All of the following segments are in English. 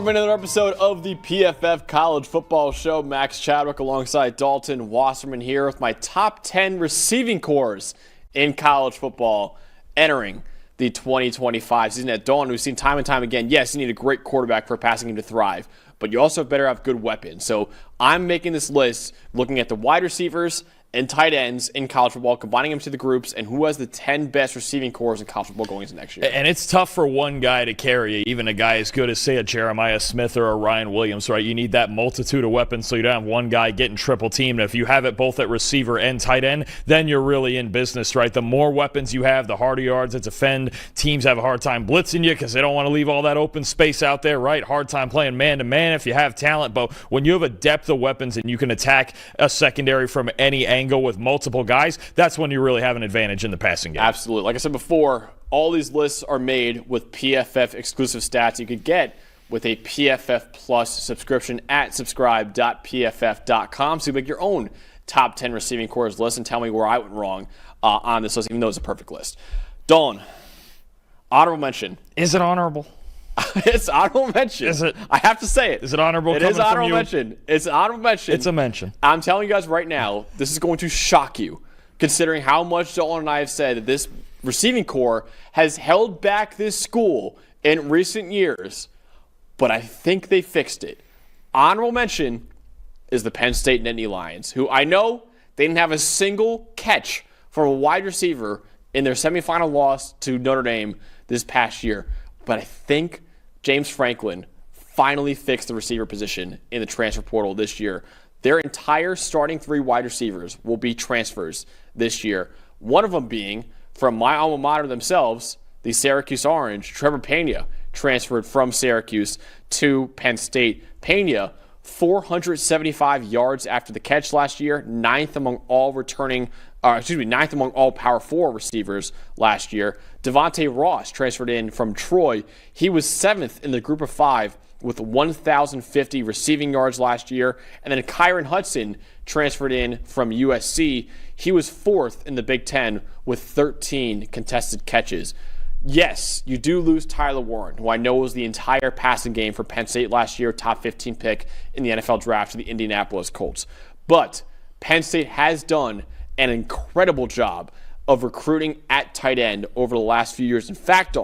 Welcome to another episode of the PFF College Football Show. Max Chadwick alongside Dalton Wasserman here with my top 10 receiving cores in college football entering the 2025 season. At Dalton, we've seen time and time again, yes, you need a great quarterback for a passing game to thrive, but you also better have good weapons. So I'm making this list looking at the wide receivers and tight ends in college football, combining them to the groups, and who has the 10 best receiving cores in college football going into next year. And it's tough for one guy to carry you, even a guy as good as, say, a Jeremiah Smith or a Ryan Williams, right? You need that multitude of weapons so you don't have one guy getting triple teamed. If you have it both at receiver and tight end, then you're really in business, right? The more weapons you have, the harder yards to defend. Teams have a hard time blitzing you because they don't want to leave all that open space out there, right? Hard time playing man-to-man if you have talent. But when you have a depth of weapons and you can attack a secondary from any angle with multiple guys, that's when you really have an advantage in the passing game. Absolutely. Like I said before, all these lists are made with PFF exclusive stats you could get with a PFF Plus subscription at subscribe.pff.com. So you make your own top 10 receiving cores list and tell me where I went wrong on this list, even though it's a perfect list. Dawn, honorable mention. Is it honorable? It's honorable mention. Is it? I have to say it. Is it honorable? It is honorable mention. It's an honorable mention. It's a mention. I'm telling you guys right now, this is going to shock you, considering how much Dalton and I have said that this receiving core has held back this school in recent years, but I think they fixed it. Honorable mention is the Penn State Nittany Lions, who I know they didn't have a single catch from a wide receiver in their semifinal loss to Notre Dame this past year. But I think James Franklin finally fixed the receiver position in the transfer portal this year. Their entire starting three wide receivers will be transfers this year. One of them being from my alma mater themselves, the Syracuse Orange, Trevor Pena, transferred from Syracuse to Penn State. Pena, 475 yards after the catch last year, ninth among all Power 4 receivers last year. Devontae Ross transferred in from Troy. He was seventh in the group of five with 1,050 receiving yards last year. And then Kyron Hudson transferred in from USC. He was fourth in the Big Ten with 13 contested catches. Yes, you do lose Tyler Warren, who I know was the entire passing game for Penn State last year, top 15 pick in the NFL draft to the Indianapolis Colts. But Penn State has done an incredible job of recruiting at tight end over the last few years. In fact,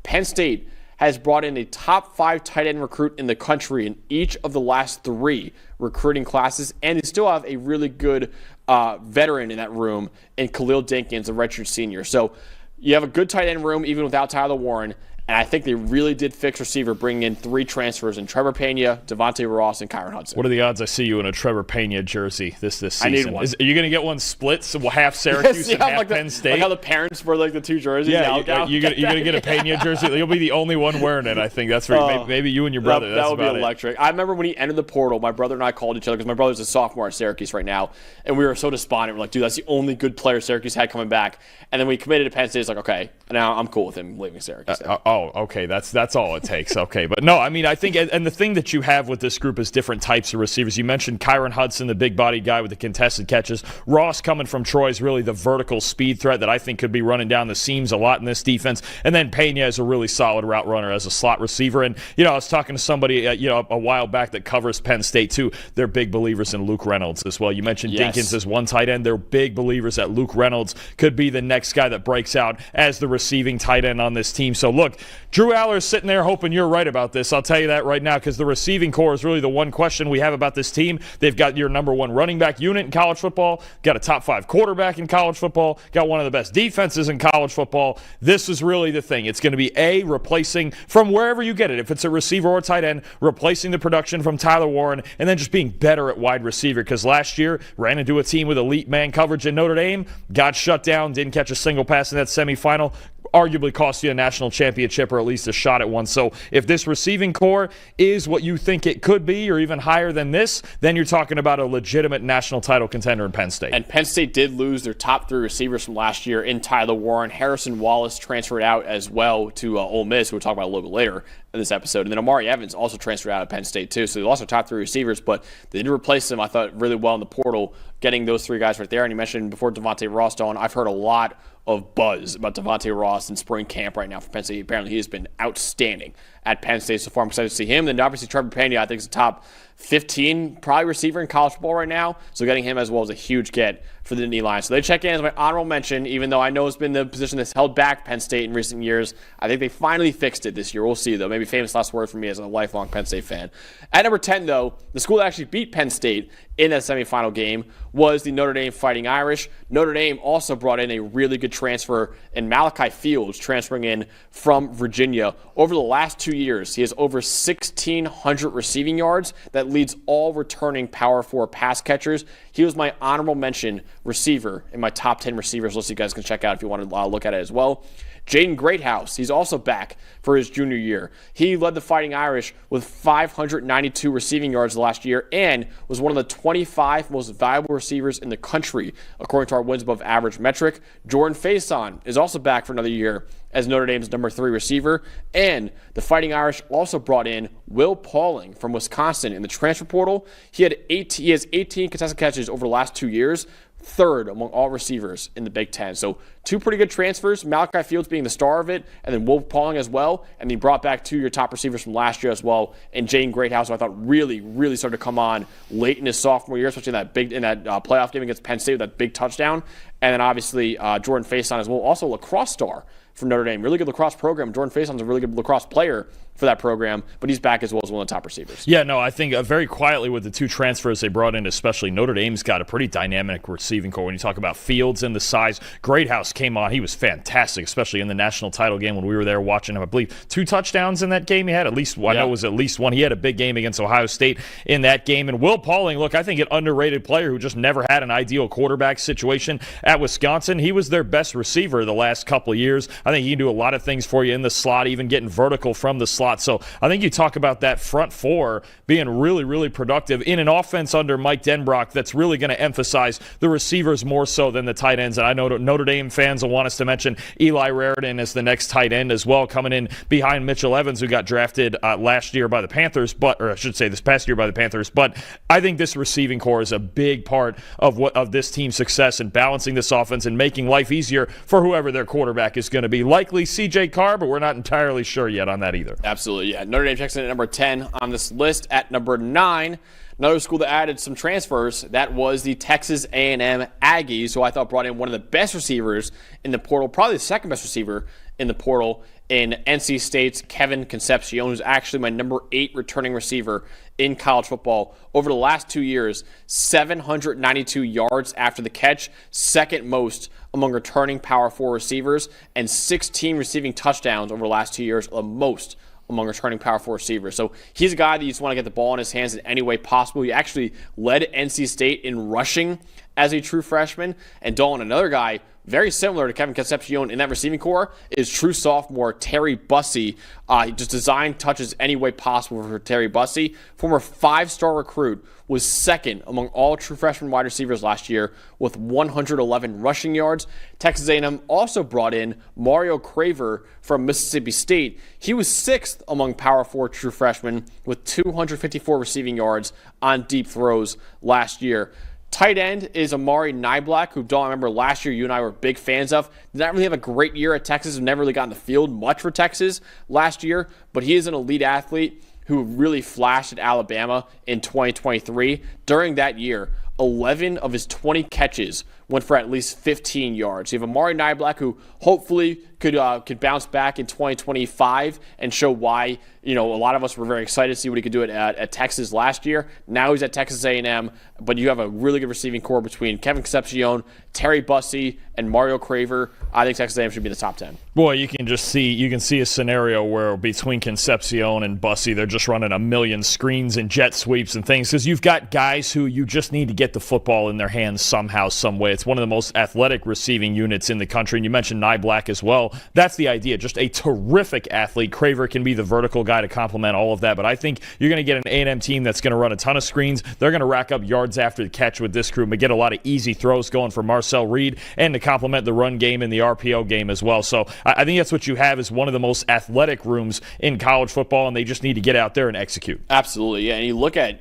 Penn State has brought in a top 5 tight end recruit in the country in each of the last 3 recruiting classes, and they still have a really good veteran in that room in Khalil Dinkins, a redshirt senior. So you have a good tight end room even without Tyler Warren, and I think they really did fix receiver, bringing in 3 transfers in Trevor Pena, Devontae Ross, and Kyron Hudson. What are the odds I see you in a Trevor Pena jersey this season? I need one. Are you going to get one split, so half Syracuse and half Penn State? Like how the parents wear like the 2 jerseys? Yeah, you're going to get a Pena jersey. You'll be the only one wearing it, I think. That's right. Maybe you and your brother. That would be electric. I remember when he entered the portal, my brother and I called each other because my brother's a sophomore at Syracuse right now, and we were so despondent. We're like, dude, that's the only good player Syracuse had coming back. And then we committed to Penn State. It's like, okay, now I'm cool with him leaving Syracuse. Okay, that's all it takes. Okay, but no, I mean, I think, and the thing that you have with this group is different types of receivers. You mentioned Kyron Hudson, the big-bodied guy with the contested catches. Ross, coming from Troy, is really the vertical speed threat that I think could be running down the seams a lot in this defense. And then Pena is a really solid route runner as a slot receiver. And, I was talking to somebody, a while back that covers Penn State, too. They're big believers in Luke Reynolds as well. You mentioned Dinkins as one tight end. They're big believers that Luke Reynolds could be the next guy that breaks out as the receiving tight end on this team. So, look, Drew Aller's sitting there hoping you're right about this. I'll tell you that right now, because the receiving core is really the one question we have about this team. They've got your number 1 running back unit in college football, got a top 5 quarterback in college football, got one of the best defenses in college football. This is really the thing. It's going to be replacing from wherever you get it. If it's a receiver or tight end, replacing the production from Tyler Warren, and then just being better at wide receiver, because last year ran into a team with elite man coverage in Notre Dame, got shut down, didn't catch a single pass in that semifinal, arguably cost you a national championship or at least a shot at one. So if this receiving core is what you think it could be or even higher than this, then you're talking about a legitimate national title contender in Penn State. And Penn State did lose their top 3 receivers from last year in Tyler Warren. Harrison Wallace transferred out as well to Ole Miss, who we'll talk about a little bit later in this episode. And then Amari Evans also transferred out of Penn State too. So they lost their top 3 receivers, but they did replace them, I thought, really well in the portal, getting those 3 guys right there. And you mentioned before Devontae Ross, Dawn, I've heard a lot of buzz about Devontae Ross in spring camp right now for Penn State. Apparently he has been outstanding at Penn State so far. I'm excited to see him. Then obviously Trevor Pena, I think, is a top 15 probably receiver in college football right now. So getting him as well is a huge get for the Nittany Lions. So they check in as my honorable mention, even though I know it's been the position that's held back Penn State in recent years. I think they finally fixed it this year. We'll see, though. Maybe famous last word for me as a lifelong Penn State fan. At number 10, though, the school that actually beat Penn State in that semifinal game was the Notre Dame Fighting Irish. Notre Dame also brought in a really good transfer in Malachi Fields, transferring in from Virginia. Over the last 2 years, he has over 1,600 receiving yards. That leads all returning Power 4 pass catchers. He was my honorable mention receiver in my top 10 receivers list. You guys can check out if you want to look at it as well. Jaden Greathouse, he's also back for his junior year. He led the Fighting Irish with 592 receiving yards last year and was one of the 25 most valuable receivers in the country, according to our wins above average metric. Jordan Faison is also back for another year as Notre Dame's number 3 receiver. And the Fighting Irish also brought in Will Pauling from Wisconsin in the transfer portal. He has 18 contested catches over the last 2 years, 3rd among all receivers in the Big Ten. So 2 pretty good transfers, Malachi Fields being the star of it, and then Will Pauling as well. And he brought back 2 of your top receivers from last year as well, and Jaden Greathouse, who I thought really started to come on late in his sophomore year, especially in that playoff game against Penn State with that big touchdown. And then obviously Jordan Faison as well, also a lacrosse star from Notre Dame. Really good lacrosse program. Jordan Faison's a really good lacrosse player for that program, but he's back as well as one of the top receivers. Yeah, no, I think very quietly with the 2 transfers they brought in, especially Notre Dame's got a pretty dynamic receiving core. When you talk about Fields and the size, Greathouse came on. He was fantastic, especially in the national title game when we were there watching him. I believe 2 touchdowns in that game he had. At least one. I know it was at least one. He had a big game against Ohio State in that game. And Will Pauling, look, I think an underrated player who just never had an ideal quarterback situation at Wisconsin. He was their best receiver the last couple of years. I think he can do a lot of things for you in the slot, even getting vertical from the slot. So I think you talk about that front 4 being really productive in an offense under Mike Denbrock that's really going to emphasize the receivers more so than the tight ends. And I know Notre Dame fans will want us to mention Eli Raridan as the next tight end as well, coming in behind Mitchell Evans, who got drafted last year by the Panthers, or I should say this past year by the Panthers. But I think this receiving core is a big part of this team's success in balancing this offense and making life easier for whoever their quarterback is going to be. Likely CJ Carr, but we're not entirely sure yet on that either. Absolutely, yeah. Notre Dame checks in at number 10 on this list. At number 9, another school that added some transfers, that was the Texas A&M Aggies, who I thought brought in one of the best receivers in the portal, probably the second best receiver in the portal, in NC State's Kevin Concepcion, who's actually my number 8 returning receiver in college football. Over the last 2 years, 792 yards after the catch, second most among returning Power 4 receivers, and 16 receiving touchdowns over the last 2 years, the most among returning Power 4 receivers. So he's a guy that you just want to get the ball in his hands in any way possible. He actually led NC State in rushing as a true freshman. And Dalton, another guy very similar to Kevin Concepcion in that receiving core, is true sophomore Terry Bussey. He just designed touches any way possible for Terry Bussey. Former 5-star recruit, was second among all true freshman wide receivers last year with 111 rushing yards. Texas A&M also brought in Mario Craver from Mississippi State. He was 6th among Power 4 true freshmen with 254 receiving yards on deep throws last year. Tight end is Amari Niblack, who, Dawn, I remember last year you and I were big fans of. Did not really have a great year at Texas, never really got in the field much for Texas last year, but he is an elite athlete who really flashed at Alabama in 2023. During that year, 11 of his 20 catches went for at least 15 yards. You have Amari Niblack, who hopefully could bounce back in 2025 and show why, a lot of us were very excited to see what he could do at Texas last year. Now he's at Texas A&M, but you have a really good receiving core between Kevin Concepcion, Terry Bussey, and Mario Craver. I think Texas A&M should be in the top 10. Boy, you can see a scenario where between Concepcion and Bussey, they're just running a million screens and jet sweeps and things, because you've got guys who you just need to get the football in their hands somehow, some way, It's one of the most athletic receiving units in the country. And you mentioned Nye Black as well. That's the idea. Just a terrific athlete. Craver can be the vertical guy to complement all of that. But I think you're going to get an A&M team that's going to run a ton of screens. They're going to rack up yards after the catch with this group and get a lot of easy throws going for Marcel Reed and to complement the run game and the RPO game as well. So I think that's what you have is one of the most athletic rooms in college football, and they just need to get out there and execute. Absolutely, yeah. And you look at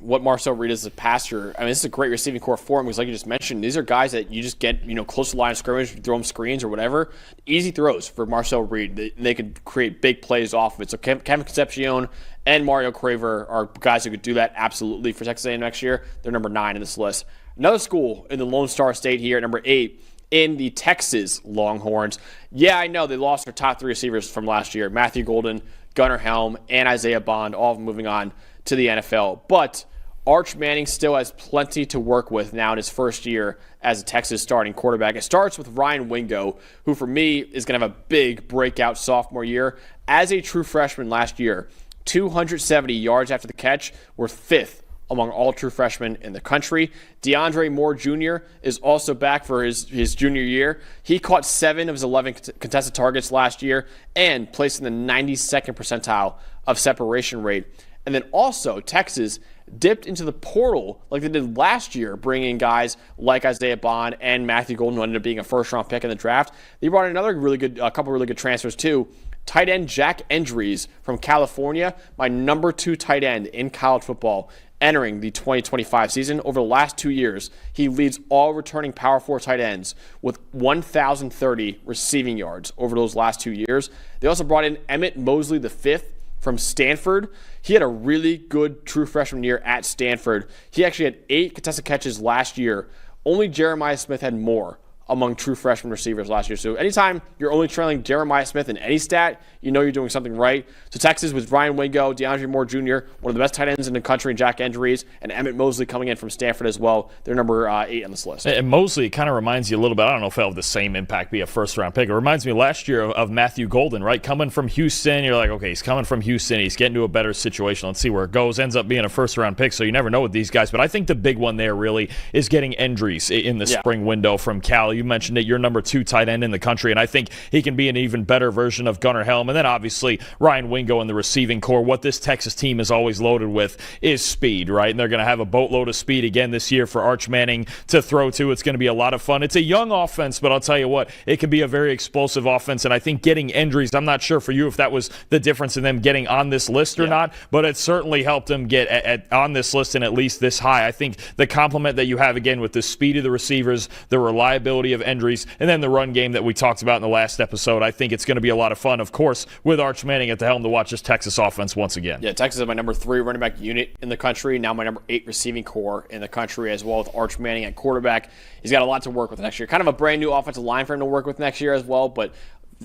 what Marcel Reed is as a passer. This is a great receiving core for him because, like you just mentioned, these are guys that you just get, close to the line of scrimmage, throw them screens or whatever. Easy throws for Marcel Reed. They could create big plays off of it. So Kevin Concepcion and Mario Craver are guys who could do that absolutely for Texas A&M next year. They're number 9 in this list. Another school in the Lone Star State here at number 8 in the Texas Longhorns. Yeah, I know they lost their top 3 receivers from last year. Matthew Golden, Gunnar Helm, and Isaiah Bond, all of them moving on to the NFL. But Arch Manning still has plenty to work with now in his first year as a Texas starting quarterback. It starts with Ryan Wingo, who for me is going to have a big breakout sophomore year. As a true freshman last year, 270 yards after the catch, were 5th among all true freshmen in the country. DeAndre Moore Jr. is also back for his junior year. He caught 7 of his 11 contested targets last year and placed in the 92nd percentile of separation rate. And then also, Texas dipped into the portal like they did last year, bringing guys like Isaiah Bond and Matthew Golden, who ended up being a first-round pick in the draft. They brought in a couple really good transfers too. Tight end Jack Endries from California, my number 2 tight end in college football, entering the 2025 season. Over the last 2 years, he leads all returning Power 4 tight ends with 1,030 receiving yards over those last 2 years. They also brought in Emmett Mosley V from Stanford. He had a really good true freshman year at Stanford. He actually had 8 contested catches last year. Only Jeremiah Smith had more among true freshman receivers last year. So anytime you're only trailing Jeremiah Smith in any stat, you know you're doing something right. So Texas with Ryan Wingo, DeAndre Moore Jr., one of the best tight ends in the country, and Jack Endries, and Emmett Mosley coming in from Stanford as well. They're number 8 on this list. And Mosley kind of reminds you a little bit, I don't know if he'll have the same impact, be a first-round pick. It reminds me last year of Matthew Golden, right? Coming from Houston, you're like, okay, he's coming from Houston. He's getting to a better situation. Let's see where it goes. Ends up being a first-round pick, so you never know with these guys. But I think the big one there really is getting Endries in the spring window from Cal. You mentioned it. You're number 2 tight end in the country, and I think he can be an even better version of Gunnar Helm. And then obviously Ryan Wingo in the receiving core. What this Texas team is always loaded with is speed, right? And they're going to have a boatload of speed again this year for Arch Manning to throw to. It's going to be a lot of fun. It's a young offense, but I'll tell you what, it can be a very explosive offense. And I think getting Endries, I'm not sure for you if that was the difference in them getting on this list or not, but it certainly helped them get on this list and at least this high. I think the complement that you have again with the speed of the receivers, the reliability of Endries, and then the run game that we talked about in the last episode, I think it's going to be a lot of fun, of course, with Arch Manning at the helm to watch this Texas offense once again. Yeah, Texas is my number 3 running back unit in the country, now my number 8 receiving core in the country as well, with Arch Manning at quarterback. He's got a lot to work with next year. Kind of a brand new offensive line for him to work with next year as well, but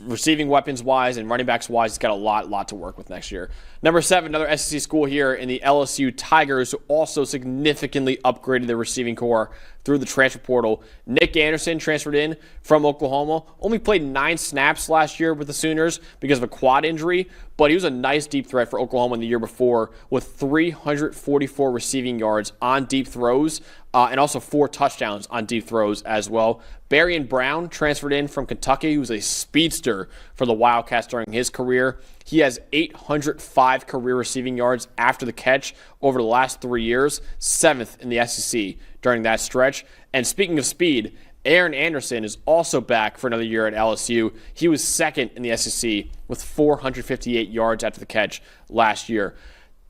receiving weapons-wise and running backs-wise, he's got a lot to work with next year. Number 7, another SEC school here in the LSU Tigers, who also significantly upgraded their receiving core through the transfer portal. Nick Anderson transferred in from Oklahoma. Only played 9 snaps last year with the Sooners because of a quad injury, but he was a nice deep threat for Oklahoma in the year before with 344 receiving yards on deep throws and also 4 touchdowns on deep throws as well. Barian Brown transferred in from Kentucky, who was a speedster for the Wildcats during his career. He has 805 career receiving yards after the catch over the last 3 years, 7th in the SEC during that stretch. And speaking of speed, Aaron Anderson is also back for another year at LSU. He was 2nd in the SEC with 458 yards after the catch last year.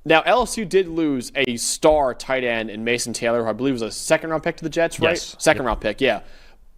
Now, LSU did lose a star tight end in Mason Taylor, who I believe was a second-round pick to the Jets, right? Yes. Second-round pick, yeah.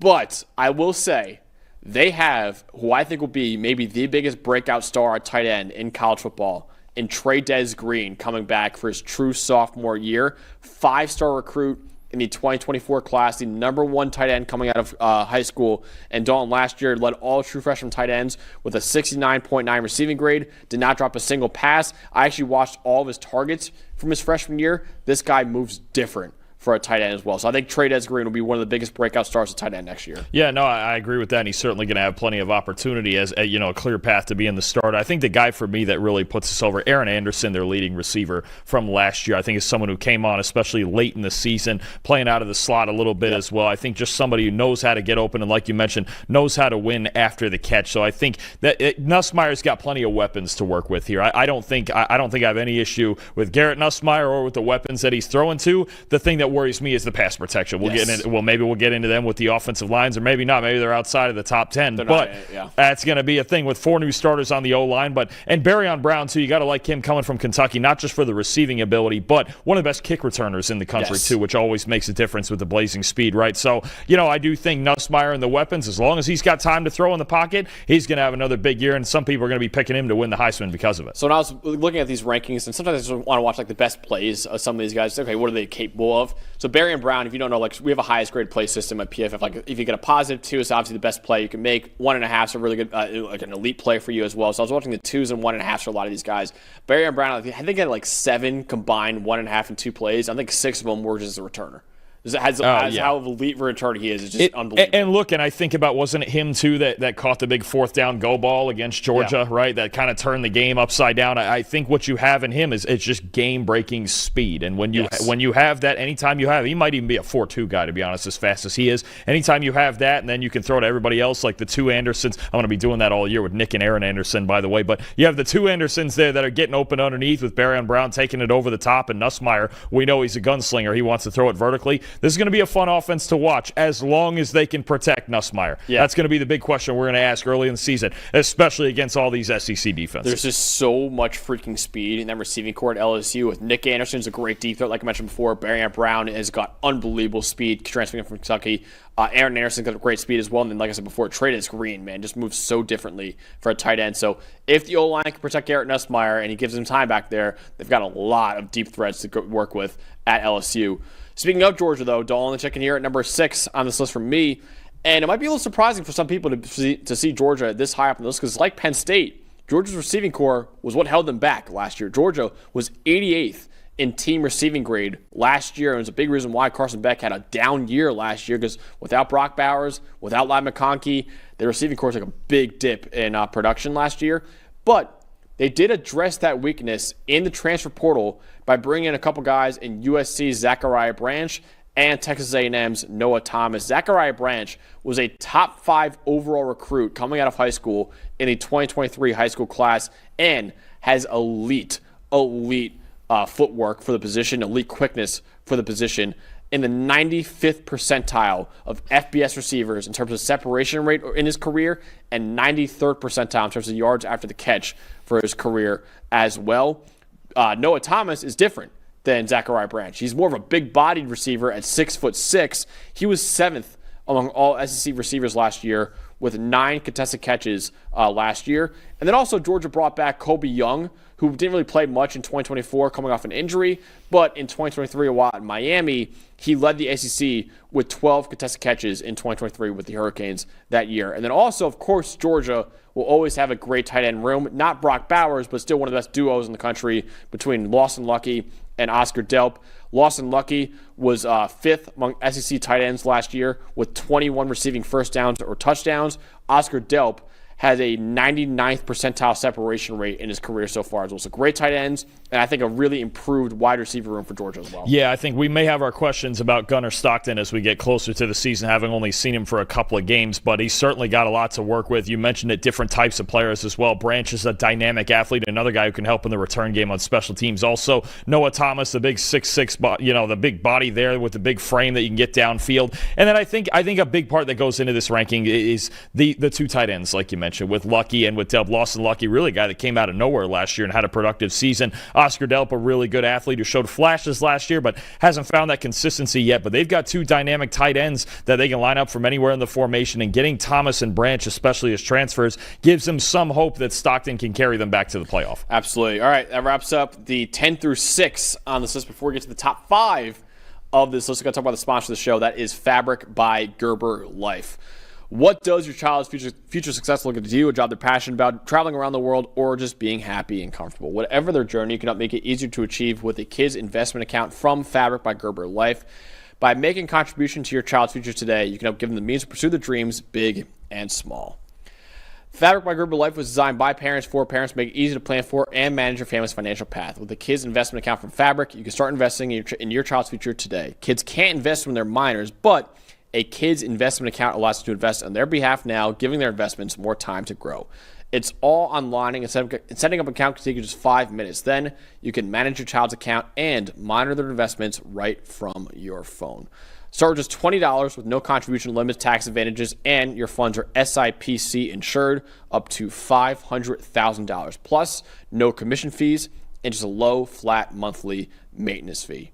But I will say they have who I think will be maybe the biggest breakout star at tight end in college football in Trey Green coming back for his true sophomore year. 5-star recruit in the 2024 class, the number 1 tight end coming out of high school. And Dalton last year led all true freshman tight ends with a 69.9 receiving grade, did not drop a single pass. I actually watched all of his targets from his freshman year. This guy moves different for a tight end as well. So I think Trey Green will be one of the biggest breakout stars at tight end next year. Yeah, no, I agree with that. And he's certainly going to have plenty of opportunity as a clear path to being the starter. I think the guy for me that really puts us over, Aaron Anderson, their leading receiver from last year, I think is someone who came on especially late in the season, playing out of the slot a little bit as well. I think just somebody who knows how to get open and, like you mentioned, knows how to win after the catch. So I think that Nussmeier's got plenty of weapons to work with here. I don't think I have any issue with Garrett Nussmeier or with the weapons that he's throwing to. The thing that worries me is the pass protection. Maybe we'll get into them with the offensive lines, or maybe not. Maybe they're outside of the top 10. That's going to be a thing with 4 new starters on the O-line. And Barryon Brown, too, you got to like him coming from Kentucky, not just for the receiving ability, but one of the best kick returners in the country, too, which always makes a difference with the blazing speed, right? So, I do think Nussmeier and the weapons, as long as he's got time to throw in the pocket, he's going to have another big year, and some people are going to be picking him to win the Heisman because of it. So when I was looking at these rankings, and sometimes I just want to watch the best plays of some of these guys. Okay, what are they capable of? So Barryon Brown, if you don't know, we have a highest grade play system at PFF. If you get a positive 2, it's obviously the best play you can make. 1.5 is a really good, an elite play for you as well. So I was watching the 2s and 1.5s for a lot of these guys. Barryon Brown, I think had 7 combined 1.5 and 2 plays. I think 6 of them were just as a returner. How elite return he is just unbelievable. And look, and I think about, wasn't it him too that caught the big 4th down go ball against Georgia, right? That kind of turned the game upside down. I think what you have in him is it's just game breaking speed. And when you have that, anytime you have, he might even be a 4.2 guy, to be honest, as fast as he is. Anytime you have that, and then you can throw to everybody else, like the 2 Andersons. I'm going to be doing that all year with Nick and Aaron Anderson, by the way. But you have the 2 Andersons there that are getting open underneath, with Barryon Brown taking it over the top, and Nussmeier, we know he's a gunslinger. He wants to throw it vertically. This is going to be a fun offense to watch, as long as they can protect Nussmeier. That's going to be the big question we're going to ask early in the season, especially against all these SEC defenses. There's just so much freaking speed in that receiving core at LSU. With Nick Anderson's a great deep threat, like I mentioned before. Barryon Brown has got unbelievable speed, transferring from Kentucky. Aaron Anderson's got great speed as well. And then, like I said before, Trey Green, man, just moves so differently for a tight end. So if the O-line can protect Garrett Nussmeier and he gives him time back there, they've got a lot of deep threats to work with at LSU. Speaking of Georgia, though, Dalton checking here at number 6 on this list for me. And it might be a little surprising for some people to see Georgia this high up on the list, because like Penn State, Georgia's receiving core was what held them back last year. Georgia was 88th in team receiving grade last year, and it was a big reason why Carson Beck had a down year last year, because without Brock Bowers, without Ladd McConkey, their receiving core took a big dip in production last year. But they did address that weakness in the transfer portal by bringing in a couple guys in USC's Zachariah Branch and Texas A&M's Noah Thomas. Zachariah Branch was a top 5 overall recruit coming out of high school in the 2023 high school class, and has elite footwork for the position, elite quickness for the position, in the 95th percentile of FBS receivers in terms of separation rate in his career, and 93rd percentile in terms of yards after the catch for his career as well. Noah Thomas is different than Zachariah Branch. He's more of a big-bodied receiver at 6'6". He was 7th among all SEC receivers last year, with 9 contested catches last year. And then also Georgia brought back Kobe Young, who didn't really play much in 2024 coming off an injury, but in 2023 a while in Miami, he led the ACC with 12 contested catches in 2023 with the Hurricanes that year. And then also, of course, Georgia will always have a great tight end room. Not Brock Bowers, but still one of the best duos in the country between Lawson Lucky and Oscar Delp. Lawson Lucky was 5th among SEC tight ends last year with 21 receiving first downs or touchdowns. Oscar Delp has a 99th percentile separation rate in his career so far as well. So great tight ends, and I think a really improved wide receiver room for Georgia as well. Yeah, I think we may have our questions about Gunnar Stockton as we get closer to the season, having only seen him for a couple of games, but he's certainly got a lot to work with. You mentioned it, different types of players as well. Branch is a dynamic athlete, another guy who can help in the return game on special teams. Also, Noah Thomas, the big 6'6", the big body there with the big frame that you can get downfield. And then I think a big part that goes into this ranking is the 2 tight ends, like you mentioned, with Lucky and with Delp. Lawson Lucky, really a guy that came out of nowhere last year and had a productive season. Oscar Delp, a really good athlete who showed flashes last year but hasn't found that consistency yet. But they've got 2 dynamic tight ends that they can line up from anywhere in the formation, and getting Thomas and Branch, especially as transfers, gives them some hope that Stockton can carry them back to the playoff. Absolutely. All right, that wraps up the 10 through 6 on this list. Before we get to the top 5 of this list, we're going to talk about the sponsor of the show. That is Fabric by Gerber Life. What does your child's future success look like to you? A job they're passionate about, traveling around the world, or just being happy and comfortable? Whatever their journey, you can help make it easier to achieve with a kid's investment account from Fabric by Gerber Life. By making contribution to your child's future today, you can help give them the means to pursue their dreams, big and small. Fabric by Gerber Life was designed by parents for parents to make it easy to plan for and manage your family's financial path. With a kid's investment account from Fabric, you can start investing in your child's future today. Kids can't invest when they're minors, but a kid's investment account allows you to invest on their behalf now, giving their investments more time to grow. It's all online, and setting up an account can take you just 5 minutes. Then you can manage your child's account and monitor their investments right from your phone. Start with just $20 with no contribution limits, tax advantages, and your funds are SIPC insured up to $500,000. Plus, no commission fees and just a low, flat monthly maintenance fee.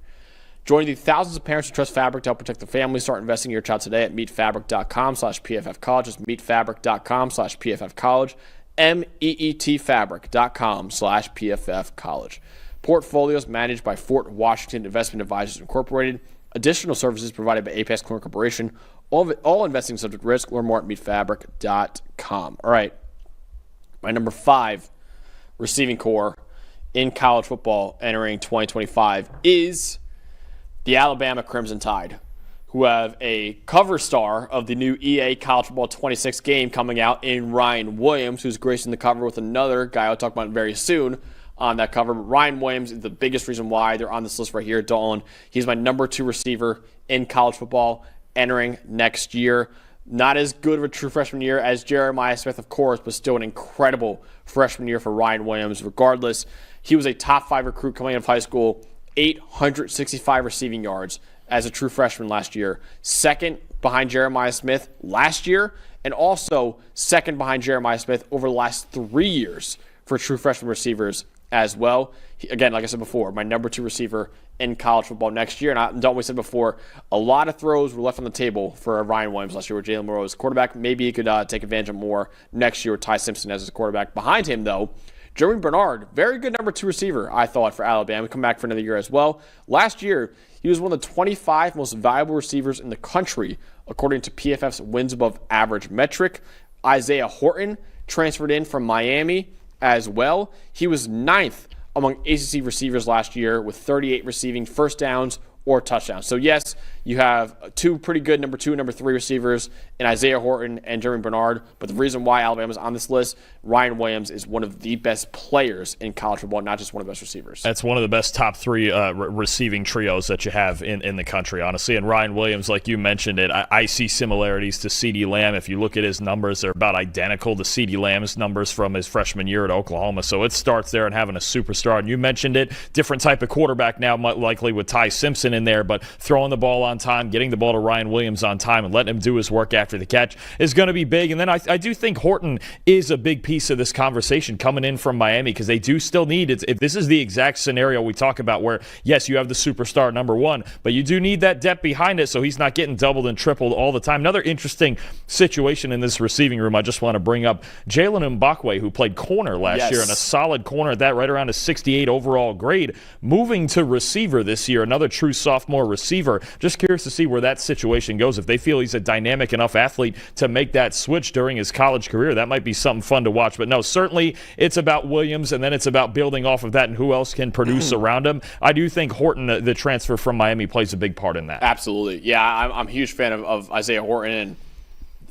Join the thousands of parents who trust Fabric to help protect their family. Start investing in your child today at meetfabric.com/PFFcollege. Just meetfabric.com/PFFcollege. meetfabric.com/PFFcollege. Portfolios managed by Fort Washington Investment Advisors Incorporated. Additional services provided by Apex Clearing Corporation. All investing subject to risk. Learn more at meetfabric.com. All right. My number 5 receiving core in college football entering 2025 is the Alabama Crimson Tide, who have a cover star of the new EA College Football 26 game coming out in Ryan Williams, who's gracing the cover with another guy I'll talk about very soon on that cover. But Ryan Williams is the biggest reason why they're on this list right here. Dalton, he's my number 2 receiver in college football entering next year. Not as good of a true freshman year as Jeremiah Smith, of course, but still an incredible freshman year for Ryan Williams. Regardless, he was a top 5 recruit coming out of high school, 865 receiving yards as a true freshman last year. Second behind Jeremiah Smith last year, and also second behind Jeremiah Smith over the last 3 years for true freshman receivers as well. Again, like I said before, my number 2 receiver in college football next year. And don't we said before, a lot of throws were left on the table for Ryan Williams last year with Jalen Monroe as quarterback. Maybe he could take advantage of more next year with Ty Simpson as his quarterback. Behind him, though, Jeremy Bernard, very good number 2 receiver, I thought, for Alabama. Come back for another year as well. Last year, he was one of the 25 most valuable receivers in the country, according to PFF's wins above average metric. Isaiah Horton transferred in from Miami as well. He was 9th among ACC receivers last year with 38 receiving first downs or touchdowns. So yes, you have 2 pretty good number 2 and number 3 receivers in Isaiah Horton and Jeremy Bernard. But the reason why Alabama's on this list, Ryan Williams is one of the best players in college football, not just one of the best receivers. That's one of the best top 3 receiving trios that you have in the country, honestly. And Ryan Williams, like you mentioned it, I see similarities to CeeDee Lamb. If you look at his numbers, they're about identical to CeeDee Lamb's numbers from his freshman year at Oklahoma. So it starts there and having a superstar. And you mentioned it, different type of quarterback now, likely with Ty Simpson in there, but throwing the ball on time, getting the ball to Ryan Williams on time, and letting him do his work after the catch is going to be big. And then I do think Horton is a big piece of this conversation coming in from Miami, because they do still need it. If this is the exact scenario we talk about where, yes, you have the superstar number 1, but you do need that depth behind it so he's not getting doubled and tripled all the time. Another interesting situation in this receiving room, I just want to bring up Jalen Mbakwe, who played corner last year, and a solid corner at that, right around a 68 overall grade, moving to receiver this year, another true sophomore receiver. Just curious to see where that situation goes. If they feel he's a dynamic enough athlete to make that switch during his college career, that might be something fun to watch. But no, certainly it's about Williams, and then it's about building off of that and who else can produce around him. I do think Horton, the transfer from Miami, plays a big part in that. Absolutely. Yeah, I'm a huge fan of Isaiah Horton, and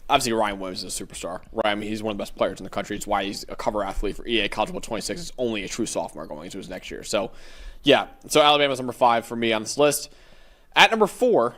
obviously Ryan Williams is a superstar, right? I mean, he's one of the best players in the country. It's why he's a cover athlete for EA College Football 26. Is only a true sophomore going into his next year. So, yeah. So Alabama's number 5 for me on this list. At number 4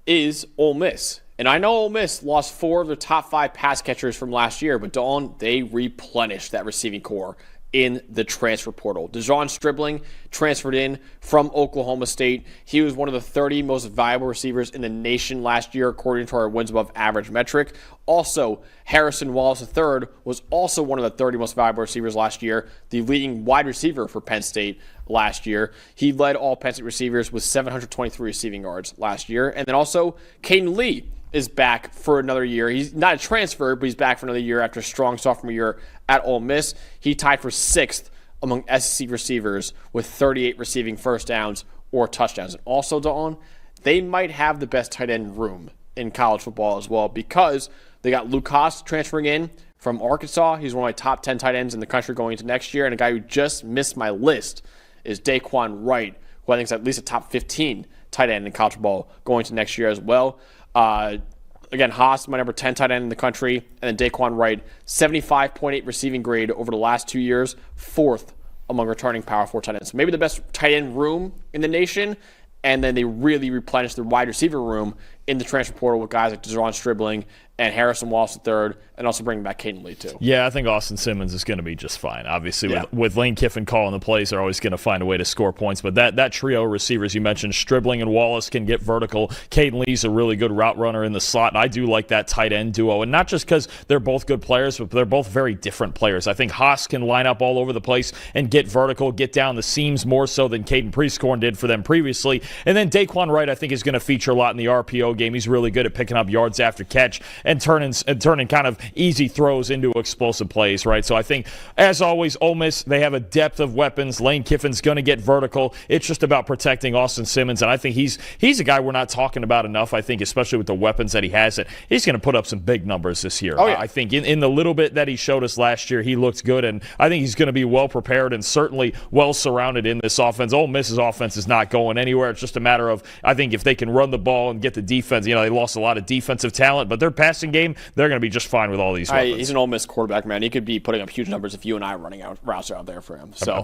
is Ole Miss. And I know Ole Miss lost 4 of their top 5 pass catchers from last year, but they replenished that receiving core in the transfer portal. Dejon Stribling transferred in from Oklahoma State. He was one of the 30 most valuable receivers in the nation last year, according to our wins above average metric. Also, Harrison Wallace III was also one of the 30 most valuable receivers last year, the leading wide receiver for Penn State last year. He led all Penn State receivers with 723 receiving yards last year. And then also, Caden Lee is back for another year. He's not a transfer, but he's back for another year after a strong sophomore year at Ole Miss. He tied for 6th among SEC receivers with 38 receiving first downs or touchdowns. And also, Dalton, they might have the best tight end room in college football as well, because they got Luke Haas transferring in from Arkansas. He's one of my top 10 tight ends in the country going into next year. And a guy who just missed my list is Daquan Wright, who I think is at least a top 15 tight end in college football going to next year as well. Again, Haas, my number 10 tight end in the country, and then Daquan Wright, 75.8 receiving grade over the last 2 years, fourth among returning Power 4 tight ends. So maybe the best tight end room in the nation, and then they really replenished their wide receiver room in the transfer portal with guys like De'Zhaun Stribling and Harrison Wallace III, and also bringing back Caden Lee, too. Yeah, I think Austin Simmons is going to be just fine. Obviously, with Lane Kiffin calling the plays, they're always going to find a way to score points. But that trio of receivers you mentioned, Stribling and Wallace, can get vertical. Caden Lee's a really good route runner in the slot, and I do like that tight end duo. And not just because they're both good players, but they're both very different players. I think Haas can line up all over the place and get vertical, get down the seams more so than Caden Prieskorn did for them previously. And then Daquan Wright, I think, is going to feature a lot in the RPO game. He's really good at picking up yards after catch and turning kind of easy throws into explosive plays, right? So I think, as always, Ole Miss, they have a depth of weapons. Lane Kiffin's going to get vertical. It's just about protecting Austin Simmons, and I think he's a guy we're not talking about enough. I think, especially with the weapons that he has, that he's going to put up some big numbers this year. Oh, yeah. I think in the little bit that he showed us last year, he looked good, and I think he's going to be well prepared and certainly well surrounded in this offense. Ole Miss's offense is not going anywhere. It's just a matter of, I think, if they can run the ball and get the defense. They lost a lot of defensive talent, but their passing game, they're going to be just fine with all these weapons. He's an Ole Miss quarterback, man. He could be putting up huge numbers if you and I are running out routes out there for him. So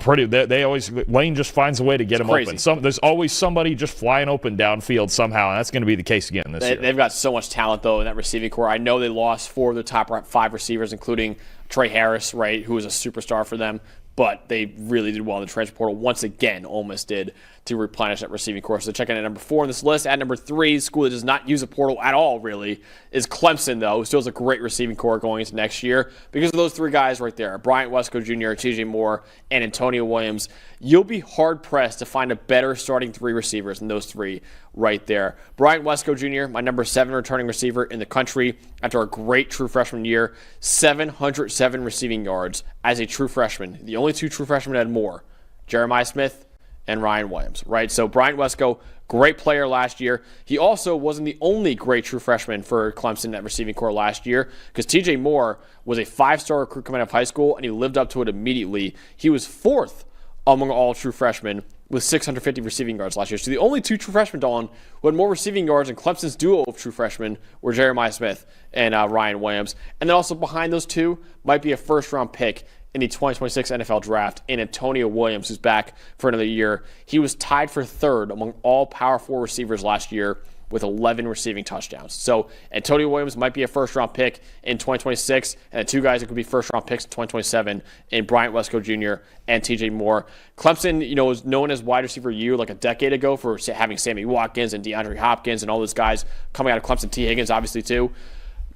Lane just finds a way to get him crazy. open. There's always somebody just flying open downfield somehow, and that's going to be the case again this year. They've got so much talent, though, in that receiving core. I know they lost 4 of their top 5 receivers, including Trey Harris, right, who was a superstar for them. But they really did well in the transfer portal. Once again, Ole Miss did, to replenish that receiving core. So check in at number 4 on this list. At number 3, school that does not use a portal at all, really, is Clemson, though, who still has a great receiving core going into next year. Because of those 3 guys right there, Bryant Wesco Jr., TJ Moore, and Antonio Williams, you'll be hard-pressed to find a better starting 3 receivers than those 3 right there. Bryant Wesco Jr., my number 7 returning receiver in the country after a great true freshman year, 707 receiving yards as a true freshman. The only 2 true freshmen had more, Jeremiah Smith and Ryan Williams, right? So Bryant Wesco, great player last year. He also wasn't the only great true freshman for Clemson at receiving core last year, because TJ Moore was a 5-star recruit coming out of high school, and he lived up to it immediately. He was 4th among all true freshmen with 650 receiving yards last year. So the only 2 true freshmen, Dalton, who had more receiving yards than Clemson's duo of true freshmen were Jeremiah Smith and Ryan Williams. And then also behind those 2 might be a first-round pick in the 2026 NFL Draft in Antonio Williams, who's back for another year. He was tied for 3rd among all Power 4 receivers last year with 11 receiving touchdowns. So Antonio Williams might be a first-round pick in 2026, and the 2 guys that could be first-round picks in 2027 in Bryant Wesco Jr. and TJ Moore. Clemson, was known as wide receiver U like a decade ago for having Sammy Watkins and DeAndre Hopkins and all those guys coming out of Clemson. T. Higgins, obviously, too.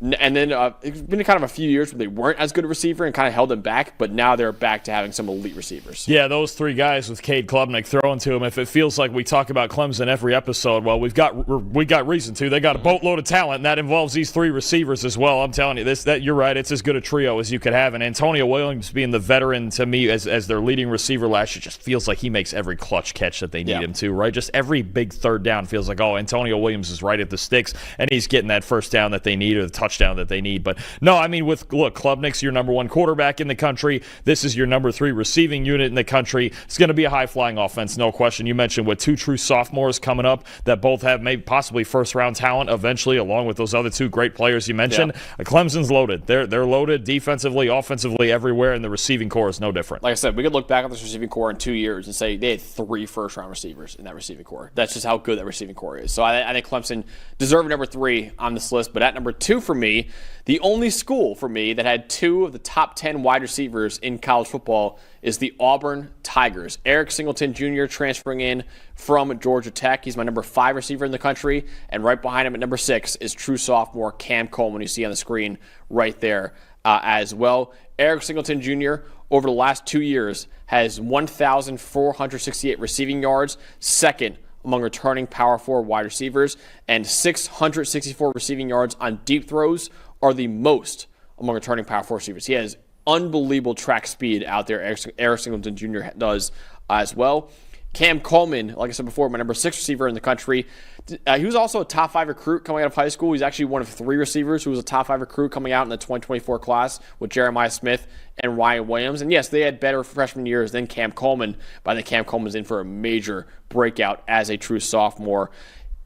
And then it's been kind of a few years where they weren't as good a receiver and kind of held them back, but now they're back to having some elite receivers. Yeah, those 3 guys with Cade Klubnik throwing to him. If it feels like we talk about Clemson every episode, well, we got reason to. They got a boatload of talent, and that involves these 3 receivers as well. I'm telling you, that you're right. It's as good a trio as you could have. And Antonio Williams being the veteran to me as their leading receiver last year just feels like he makes every clutch catch that they need him to, right? Just every big third down feels like, Antonio Williams is right at the sticks, and he's getting that first down that they need or the touchdown that they need. But no, I mean, Klubnik's your number 1 quarterback in the country. This is your number 3 receiving unit in the country. It's going to be a high-flying offense, no question. You mentioned with 2 true sophomores coming up that both have maybe possibly first-round talent eventually, along with those other 2 great players you mentioned. Yeah. Clemson's loaded. They're loaded defensively, offensively, everywhere, and the receiving core is no different. Like I said, we could look back at this receiving core in 2 years and say they had 3 first-round receivers in that receiving core. That's just how good that receiving core is. So I think Clemson deserved number 3 on this list. But at number 2 for me, the only school for me that had 2 of the top 10 wide receivers in college football is the Auburn Tigers. Eric Singleton Jr. transferring in from Georgia Tech. He's my number 5 receiver in the country. And right behind him at number 6 is true sophomore Cam Coleman, you see on the screen right there as well. Eric Singleton Jr. over the last 2 years has 1,468 receiving yards, 2nd among returning Power 4 wide receivers, and 664 receiving yards on deep throws are the most among returning Power 4 receivers. He has unbelievable track speed out there, Eric Singleton Jr. does as well. Cam Coleman, like I said before, my number 6 receiver in the country. He was also a top 5 recruit coming out of high school. He's actually one of 3 receivers who was a top 5 recruit coming out in the 2024 class with Jeremiah Smith and Ryan Williams. And yes, they had better freshman years than Cam Coleman, but I think Cam Coleman's in for a major breakout as a true sophomore.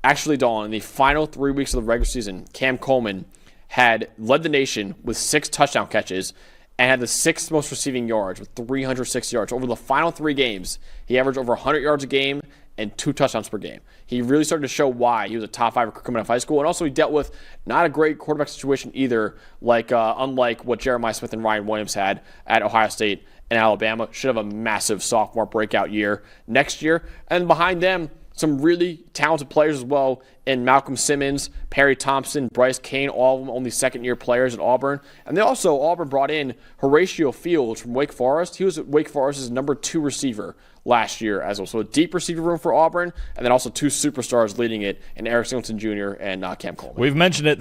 Actually, Dalton, in the final 3 weeks of the regular season, Cam Coleman had led the nation with 6 touchdown catches and had the 6th most receiving yards with 306 yards. Over the final 3 games, he averaged over 100 yards a game and 2 touchdowns per game. He really started to show why he was a top 5 recruit coming out of high school. And also he dealt with not a great quarterback situation either, unlike what Jeremiah Smith and Ryan Williams had at Ohio State and Alabama. Should have a massive sophomore breakout year next year. And behind them, some really talented players as well in Malcolm Simmons, Perry Thompson, Bryce Kane, all of them only second-year players at Auburn. And they also, Auburn brought in Horatio Fields from Wake Forest. He was Wake Forest's number 2 receiver last year as well. So a deep receiver room for Auburn, and then also 2 superstars leading it in Eric Singleton Jr. and Cam Coleman. We've mentioned it.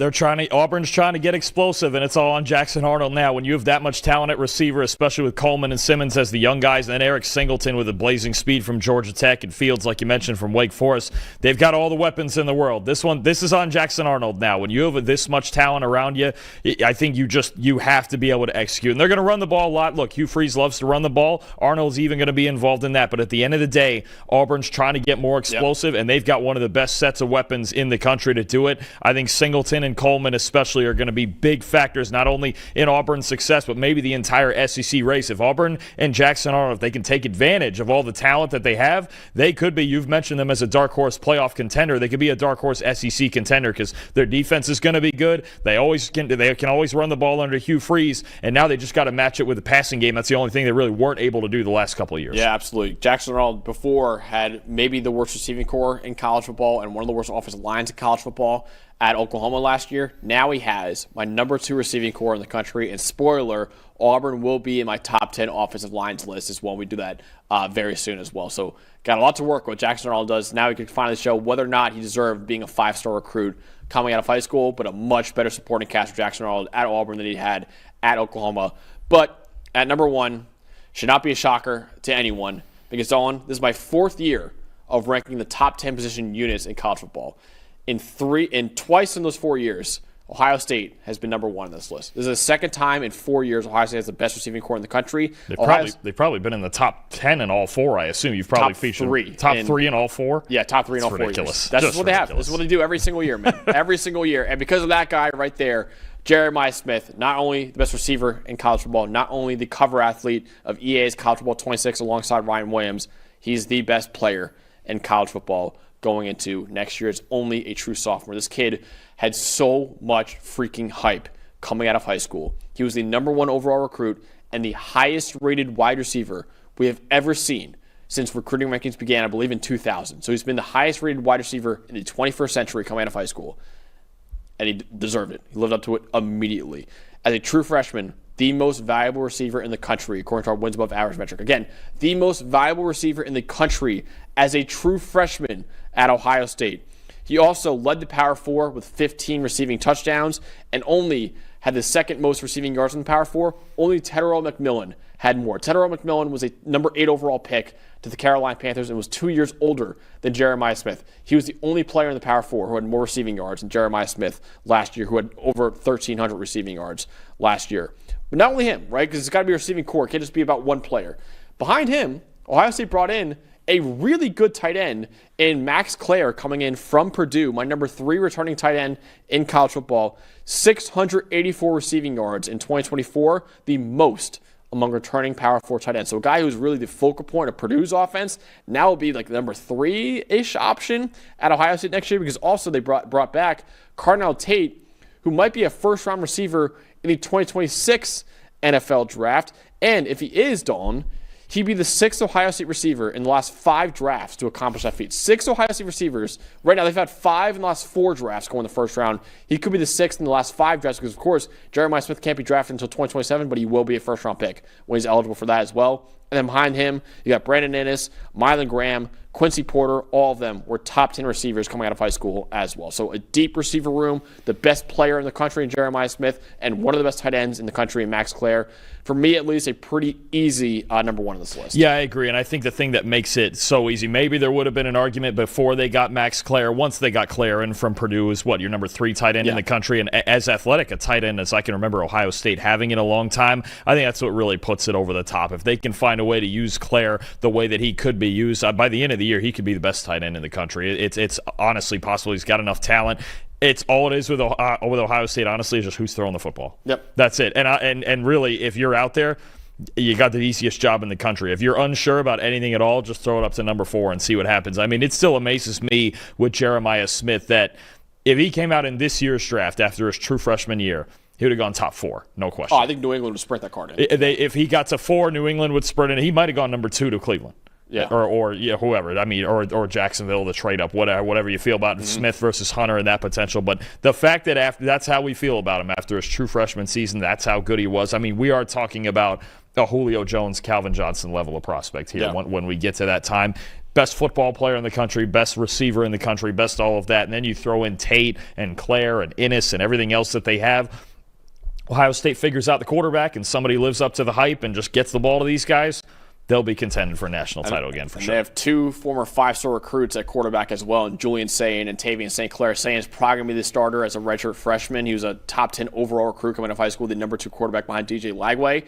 Auburn's trying to get explosive, and it's all on Jackson Arnold now. When you have that much talent at receiver, especially with Coleman and Simmons as the young guys, and then Eric Singleton with a blazing speed from Georgia Tech and Fields, like you mentioned, from Wake Forest, they've got all the weapons in the world. This is on Jackson Arnold now. When you have this much talent around you, I think you have to be able to execute. And they're going to run the ball a lot. Look, Hugh Freeze loves to run the ball. Arnold's even going to be involved in that. But at the end of the day, Auburn's trying to get more explosive, and they've got one of the best sets of weapons in the country to do it. I think Singleton and Coleman especially are going to be big factors, not only in Auburn's success, but maybe the entire SEC race. If Auburn and Jackson Arnold, if they can take advantage of all the talent that they have, they could be, you've mentioned them as a dark horse playoff contender. They could be a dark horse SEC contender because their defense is going to be good. They can always run the ball under Hugh Freeze, and now they just got to match it with the passing game. That's the only thing they really weren't able to do the last couple of years. Yeah, absolutely. Jackson Arnold before had maybe the worst receiving core in college football and one of the worst offensive lines in college football at Oklahoma last year. Now he has my number 2 receiving core in the country, and spoiler, Auburn will be in my top 10 offensive lines list as well. We do that very soon as well. So got a lot to work with. Jackson Arnold does. Now he can finally show whether or not he deserved being a 5-star recruit coming out of high school, but a much better supporting cast for Jackson Arnold at Auburn than he had at Oklahoma. But at number 1, should not be a shocker to anyone because, Dalton, this is my 4th year of ranking the top 10 position units in college football. Twice in those 4 years, Ohio State has been number 1 on this list. This is the second time in 4 years Ohio State has the best receiving core in the country. They've probably been in the top 10 in all 4, I assume. You've probably featured top 3 in all 4? Yeah, top 3 in all 4 years. That's just what they have. This is what they do every single year, man. Every single year. And because of that guy right there, Jeremiah Smith, not only the best receiver in college football, not only the cover athlete of EA's College Football 26 alongside Ryan Williams, he's the best player in college football going into next year as only a true sophomore. This kid had so much freaking hype coming out of high school. He was the number 1 overall recruit and the highest rated wide receiver we have ever seen since recruiting rankings began, I believe, in 2000. So he's been the highest rated wide receiver in the 21st century coming out of high school. And he deserved it. He lived up to it immediately. As a true freshman, the most valuable receiver in the country, according to our wins above average metric. Again, the most valuable receiver in the country as a true freshman at Ohio State. He also led the Power 4 with 15 receiving touchdowns and only had the 2nd most receiving yards in the Power 4. Only Tedero McMillan had more. Tedero McMillan was a number 8 overall pick to the Carolina Panthers and was 2 years older than Jeremiah Smith. He was the only player in the Power 4 who had more receiving yards than Jeremiah Smith last year, who had over 1,300 receiving yards last year. But not only him, right? Because it's got to be a receiving core. It can't just be about one player. Behind him, Ohio State brought in a really good tight end in Max Clare coming in from Purdue, my number 3 returning tight end in college football. 684 receiving yards in 2024, the most among returning Power 4 tight ends. So a guy who's really the focal point of Purdue's offense now will be like the number 3-ish option at Ohio State next year because also they brought back Cardinal Tate, who might be a first-round receiver in the 2026 NFL draft. And if he is, Dalton, he'd be the 6th Ohio State receiver in the last 5 drafts to accomplish that feat. 6 Ohio State receivers. Right now, they've had 5 in the last 4 drafts going in the first round. He could be the 6th in the last 5 drafts because, of course, Jeremiah Smith can't be drafted until 2027, but he will be a first-round pick when he's eligible for that as well. And then behind him, you got Brandon Inniss, Mylan Graham, Quincy Porter. All of them were top 10 receivers coming out of high school as well. So a deep receiver room, the best player in the country in Jeremiah Smith, and one of the best tight ends in the country in Max Clare. For me, at least, a pretty easy number one on this list. Yeah, I agree. And I think the thing that makes it so easy, maybe there would have been an argument before they got Max Clare. Once they got Clare in from Purdue, is what, your number 3 tight end in the country, and as athletic a tight end as I can remember Ohio State having in a long time. I think that's what really puts it over the top. If they can find a way to use Clare the way that he could be used, by the end of the year, he could be the best tight end in the country. It's honestly possible. He's got enough talent. It's all it is with Ohio State, honestly, is just who's throwing the football. Yep. That's it. And really, if you're out there, you got the easiest job in the country. If you're unsure about anything at all, just throw it up to number 4 and see what happens. I mean, it still amazes me with Jeremiah Smith that if he came out in this year's draft after his true freshman year, he would have gone top 4, no question. Oh, I think New England would sprint that card in. If he got to 4, New England would sprint in. He might have gone number 2 to Cleveland. Yeah. Or whoever. I mean, or Jacksonville, the trade up, whatever you feel about Smith versus Hunter and that potential. But the fact that that's how we feel about him after his true freshman season, that's how good he was. I mean, we are talking about a Julio Jones, Calvin Johnson level of prospect here when we get to that time. Best football player in the country, best receiver in the country, best all of that. And then you throw in Tate and Clare and Inniss and everything else that they have. Ohio State figures out the quarterback and somebody lives up to the hype and just gets the ball to these guys, they'll be contending for a national title again for sure. They have 2 former 5-star recruits at quarterback as well, and Julian Sayin and Tavian St. Clair. Sayin is probably going to be the starter as a redshirt freshman. He was a top 10 overall recruit coming out of high school, the number 2 quarterback behind DJ Lagway.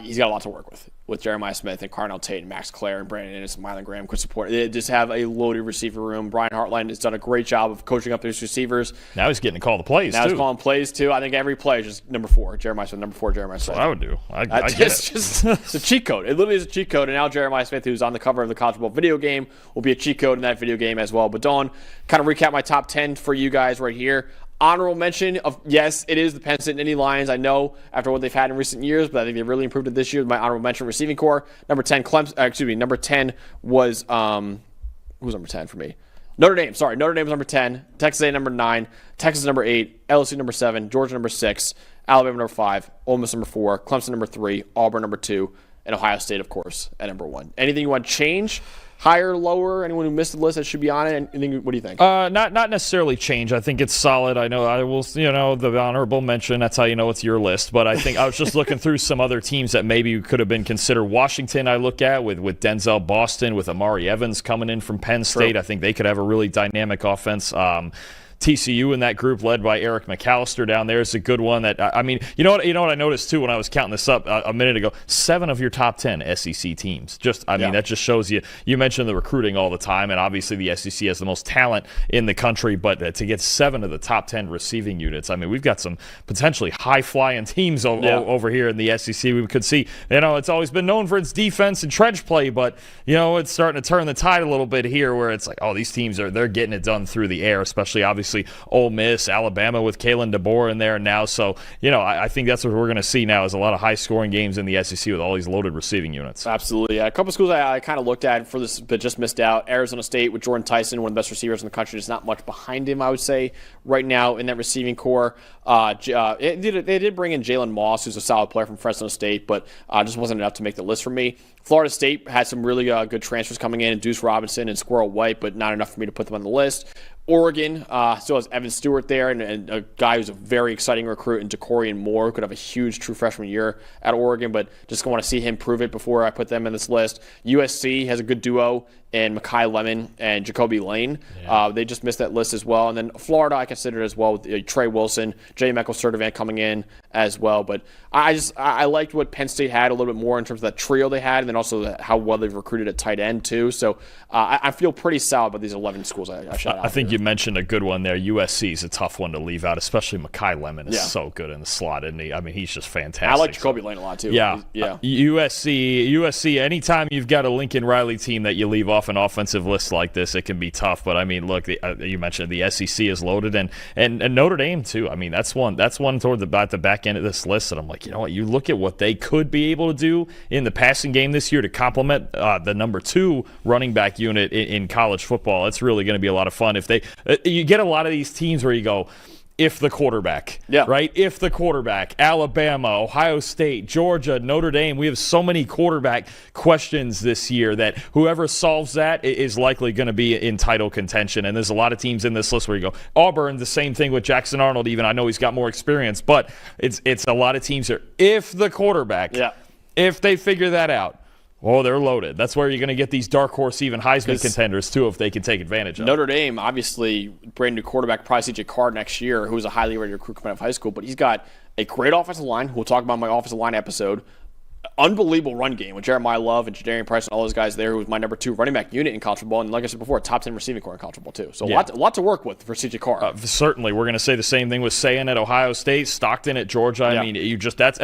He's got a lot to work with Jeremiah Smith and Carnell Tate and Max Clare and Brandon Inniss and Mylan Graham could support. They just have a loaded receiver room. Brian Hartline has done a great job of coaching up these receivers. Now he's getting to call the plays, Now he's calling plays, too. I think every play is just number 4, Jeremiah Smith, number 4, Jeremiah Smith. That's what I would do. I get it's a cheat code. It literally is a cheat code. And now Jeremiah Smith, who's on the cover of the College Football video game, will be a cheat code in that video game as well. But Dawn, kind of recap my top 10 for you guys right here. Honorable mention of, yes, it is the Penn State Nittany Lions. I know after what they've had in recent years, but I think they really improved it this year with my honorable mention receiving core. Number 10, number 10 was, who was number 10 for me? Notre Dame. Sorry, Notre Dame was number 10. Texas A&M number 9. Texas number 8. LSU number 7. Georgia number 6. Alabama number 5. Ole Miss number 4. Clemson number 3. Auburn number 2. And Ohio State, of course, at number 1. Anything you want to change? Higher, lower? Anyone who missed the list that should be on it? Anything, what do you think? Not necessarily change. I think it's solid. I know I will, the honorable mention, that's how you know it's your list. But I think I was just looking through some other teams that maybe could have been considered. Washington, I look at with Denzel Boston, with Amari Evans coming in from Penn State. True. I think they could have a really dynamic offense. TCU in that group, led by Eric McAllister down there, is a good one. That I mean, you know what I noticed too when I was counting this up a minute ago. 7 of your top 10 SEC teams. I mean, that just shows you. You mentioned the recruiting all the time, and obviously the SEC has the most talent in the country. But to get 7 of the top 10 receiving units, I mean, we've got some potentially high flying teams over here in the SEC. We could see. It's always been known for its defense and trench play, but it's starting to turn the tide a little bit here, where it's like, oh, these teams they're getting it done through the air, especially obviously Ole Miss, Alabama with Kalen DeBoer in there now. So, I think that's what we're going to see now is a lot of high-scoring games in the SEC with all these loaded receiving units. Absolutely. Yeah. A couple schools I kind of looked at for this but just missed out. Arizona State with Jordan Tyson, one of the best receivers in the country. There's not much behind him, I would say, right now in that receiving core. They did bring in Jalen Moss, who's a solid player from Fresno State, but just wasn't enough to make the list for me. Florida State had some really good transfers coming in, Deuce Robinson and Squirrel White, but not enough for me to put them on the list. Oregon still has Evan Stewart there, and a guy who's a very exciting recruit in Decorian Moore, who could have a huge true freshman year at Oregon, but just want to see him prove it before I put them in this list. USC has a good duo in Mekhi Lemon and Jacoby Lane. Yeah. They just missed that list as well. And then Florida I considered as well with Trey Wilson, J. Michael Sturdivant coming in as well. But I liked what Penn State had a little bit more in terms of that trio they had, and then also how well they've recruited at tight end too. So I feel pretty solid about these 11 schools I shot out. I think you mentioned a good one there. USC is a tough one to leave out, especially Mekhi Lemon is so good in the slot, isn't he? I mean, he's just fantastic. I like Jacoby Lane a lot too. Yeah. USC, anytime you've got a Lincoln Riley team that you leave off an offensive list like this, it can be tough. But I mean, look, you mentioned the SEC is loaded, and Notre Dame too. I mean, that's one toward the back end of this list that I'm like, you know what? You look at what they could be able to do in the passing game this year to complement the number 2 running back unit in college football. It's really going to be a lot of fun if you get a lot of these teams where you go, if the quarterback, Yeah. right? If the quarterback, Alabama, Ohio State, Georgia, Notre Dame, we have so many quarterback questions this year that whoever solves that is likely going to be in title contention. And there's a lot of teams in this list where you go, Auburn, the same thing with Jackson Arnold, even. I know he's got more experience, but it's a lot of teams here. If the quarterback, if they figure that out, oh, they're loaded. That's where you're going to get these dark horse, even Heisman contenders, too, if they can take advantage of it. Notre Dame, obviously, brand new quarterback, probably CJ Carr next year, who's a highly rated recruit coming out of high school, but he's got a great offensive line. We'll talk about in my offensive line episode. Unbelievable run game with Jeremiah Love and Jadarian Price and all those guys there, who was my number 2 running back unit in college football. And like I said before, top 10 receiving core in college football, too. So a lot to work with for CJ Carr. Certainly. We're going to say the same thing with Sayin at Ohio State, Stockton at Georgia. I mean,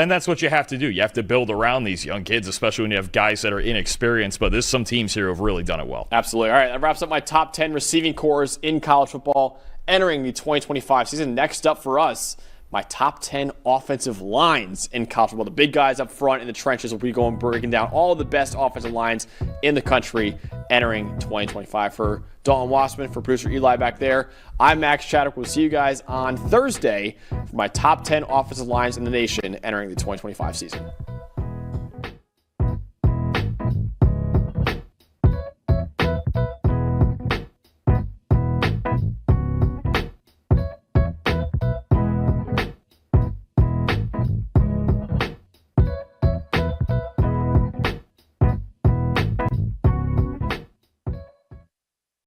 that's what you have to do. You have to build around these young kids, especially when you have guys that are inexperienced. But there's some teams here who have really done it well. Absolutely. All right, that wraps up my top 10 receiving cores in college football entering the 2025 season. Next up for us, my top 10 offensive lines in college football. The big guys up front in the trenches will be going breaking down all the best offensive lines in the country entering 2025. For Dalton Wassman, for producer Eli back there, I'm Max Chadwick. We'll see you guys on Thursday for my top 10 offensive lines in the nation entering the 2025 season.